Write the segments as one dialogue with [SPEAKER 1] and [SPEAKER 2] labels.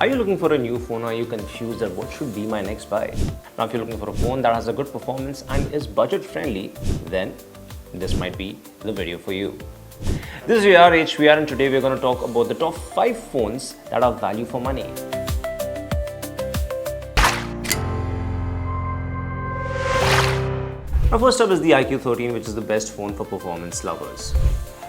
[SPEAKER 1] Are you looking for a new phone or are you confused at what should be my next buy? Now, if you're looking for a phone that has a good performance and is budget friendly, then this might be the video for you. This is your HVR and today we're going to talk about the top 5 phones that are value for money. Now, first up is the iQOO 13, which is the best phone for performance lovers.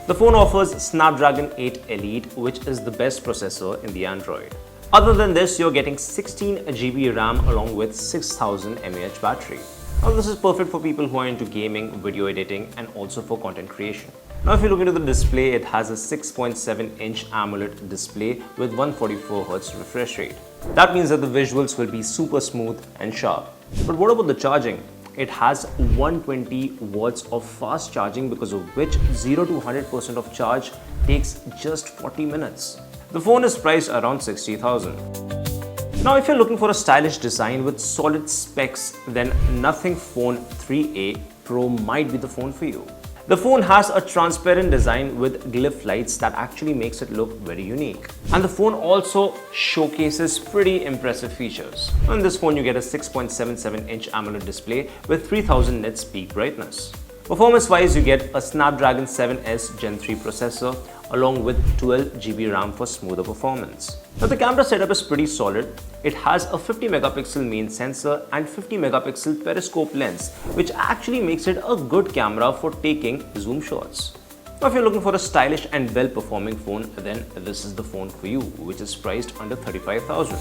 [SPEAKER 1] The phone offers Snapdragon 8 Elite, which is the best processor in the Android. Other than this, you're getting 16 GB RAM along with 6000 mAh battery. Now, this is perfect for people who are into gaming, video editing, and also for content creation. Now, if you look into the display, it has a 6.7-inch AMOLED display with 144Hz refresh rate. That means that the visuals will be super smooth and sharp. But what about the charging? It has 120 watts of fast charging, because of which 0 to 100% of charge takes just 40 minutes. The phone is priced around 60,000. Now, if you're looking for a stylish design with solid specs, then Nothing Phone 3A Pro might be the phone for you. The phone has a transparent design with glyph lights that actually makes it look very unique. And the phone also showcases pretty impressive features. On this phone, you get a 6.77-inch AMOLED display with 3000 nits peak brightness. Performance-wise, you get a Snapdragon 7S Gen 3 processor along with 12 GB RAM for smoother performance. Now, the camera setup is pretty solid. It has a 50 megapixel main sensor and 50 megapixel periscope lens, which actually makes it a good camera for taking zoom shots. Now, if you're looking for a stylish and well-performing phone, then this is the phone for you, which is priced under 35,000.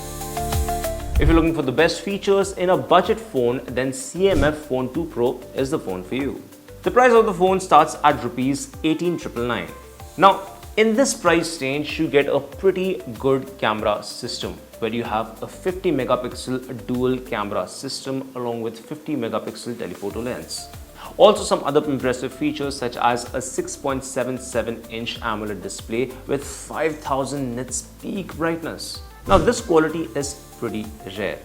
[SPEAKER 1] If you're looking for the best features in a budget phone, then CMF Phone 2 Pro is the phone for you. The price of the phone starts at Rs 18,999. Now, in this price range, you get a pretty good camera system where you have a 50 megapixel dual camera system along with 50 megapixel telephoto lens. Also, some other impressive features such as a 6.77-inch AMOLED display with 5000 nits peak brightness. Now, this quality is pretty rare.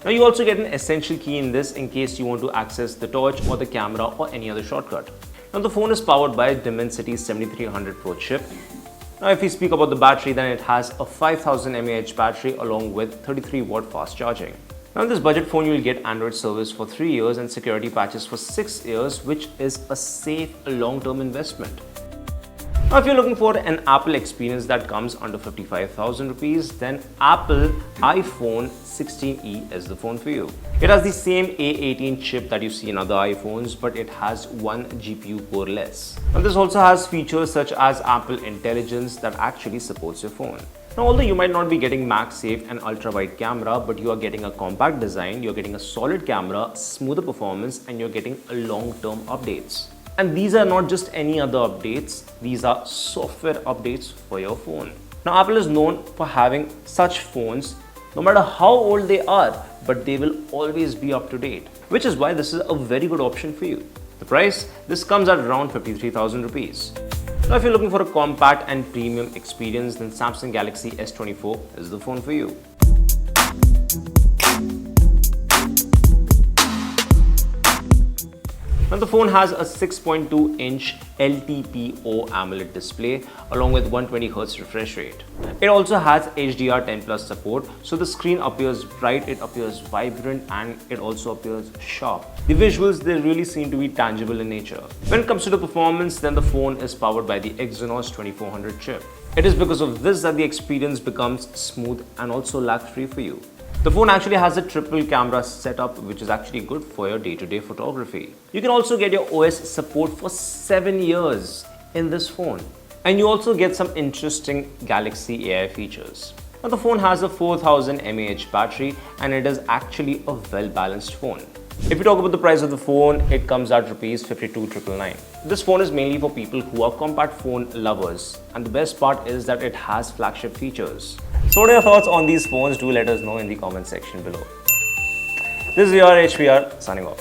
[SPEAKER 1] Now, you also get an essential key in this in case you want to access the torch or the camera or any other shortcut. Now, the phone is powered by Dimensity 7300 Pro chip. Now, if we speak about the battery, then it has a 5000 mAh battery along with 33 watt fast charging. Now, in this budget phone, you will get Android service for 3 years and security patches for 6 years, which is a safe long-term investment. Now, if you're looking for an Apple experience that comes under 55,000 rupees, then Apple iPhone 16e is the phone for you. It has the same A18 chip that you see in other iPhones, but it has one GPU core less. Now, this also has features such as Apple Intelligence that actually supports your phone. Now, although you might not be getting MagSafe and ultra-wide camera, but you are getting a compact design, you're getting a solid camera, smoother performance, and you're getting a long-term updates. And these are not just any other updates, these are software updates for your phone. Now, Apple is known for having such phones, no matter how old they are, but they will always be up to date, which is why this is a very good option for you. The price, this comes at around 53,000 rupees. Now, if you're looking for a compact and premium experience, then Samsung Galaxy S24 is the phone for you. Now, the phone has a 6.2-inch LTPO AMOLED display along with 120Hz refresh rate. It also has HDR10+ support, so the screen appears bright, it appears vibrant, and it also appears sharp. The visuals, they really seem to be tangible in nature. When it comes to the performance, then the phone is powered by the Exynos 2400 chip. It is because of this that the experience becomes smooth and also lag-free for you. The phone actually has a triple camera setup, which is actually good for your day-to-day photography. You can also get your OS support for 7 years in this phone. And you also get some interesting Galaxy AI features. Now, the phone has a 4000 mAh battery and it is actually a well-balanced phone. If you talk about the price of the phone, it comes at Rs 52,999. This phone is mainly for people who are compact phone lovers, and the best part is that it has flagship features. So, what are your thoughts on these phones? Do let us know in the comment section below. This is your HVR signing off.